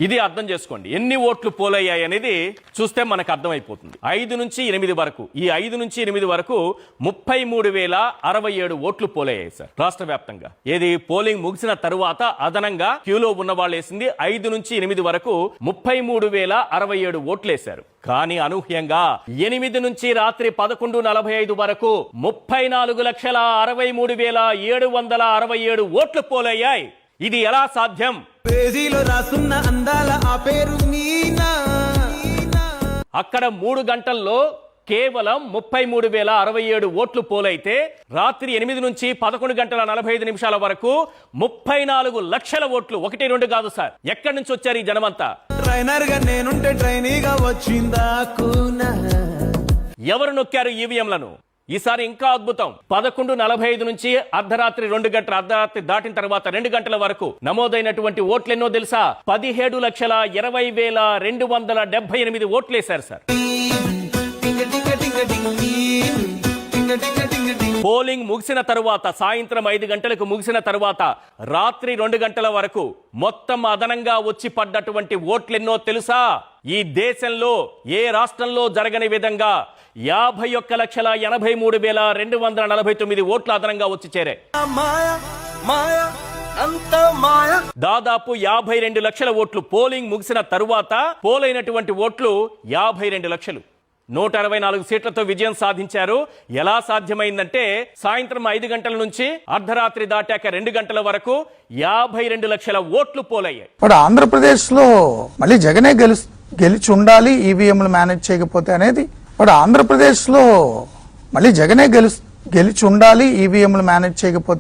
ఇది అర్థం చేసుకోండి. ఎన్ని ఓట్లు పోలయ్యాయి అనేది చూస్తే మనకు అర్థమైపోతుంది. 5 నుంచి 8 వరకు, ఈ 5 నుంచి 8 వరకు 33,067 ఓట్లు పోలయ్యాయి సార్ రాష్ట్ర వ్యాప్తంగా. ఏది పోలింగ్ ముగిసిన తరువాత అదనంగా క్యూలో ఉన్న వాళ్ళు వేసింది 5 నుంచి 8 వరకు 33,067 ఓట్లు వేశారు. కానీ అనూహ్యంగా 8 నుంచి రాత్రి 11:45 వరకు 34,63,767 ఓట్లు పోలయ్యాయి. ఇది ఎలా సాధ్యం? అక్కడ 3 గంటల్లో కేవలం 33,067 ఓట్లు పోలైతే రాత్రి 8 నుంచి 11:45 వరకు 34 లక్షల ఓట్లు. 1, 2 కాదు సార్. ఎక్కడి నుంచి వచ్చారు ఈ జనమంతా? ఎవరు నొక్కారు ఈవీఎంలను? ఈసారి ఇంకా అద్భుతం. 11:45 నుంచి అర్ధరాత్రి 2 గంటల, అర్ధరాత్రి దాటిన తర్వాత 2 గంటల వరకు నమోదైనటువంటి ఓట్లు ఎన్నో తెలుసా? 17,20,278 ఓట్లు వేశారు సార్. పోలింగ్ ముగిసిన తరువాత, సాయంత్రం 5 గంటలకు ముగిసిన తరువాత రాత్రి 2 గంటల వరకు మొత్తం అదనంగా వచ్చి పడ్డటువంటి ఓట్లెన్నో తెలుసా? ఈ దేశంలో ఏ రాష్ట్రంలో జరగని విధంగా 51,83,249 ఓట్లు అదనంగా వచ్చి చేరాయి. దాదాపు 52 లక్షల ఓట్లు. పోలింగ్ ముగిసిన తరువాత పోలైనటువంటి ఓట్లు 52 లక్షలు. 164 సీట్లతో విజయం సాధించారు. ఎలా సాధ్యమైందంటే సాయంత్రం 5 గంటల నుంచి అర్ధరాత్రి దాటాక 2 గంటల వరకు 52 లక్షల ఓట్లు పోలయ్యాయి. ఆంధ్రప్రదేశ్ లో మళ్ళీ జగనే గెలిచి ఉండాలి ఈవీఎంలు మేనేజ్ చేయకపోతే అనేది. ఆంధ్రప్రదేశ్ లో మళ్ళీ జగనే గెలిచి ఉండాలి ఈవీఎంలు మేనేజ్ చేయకపోతే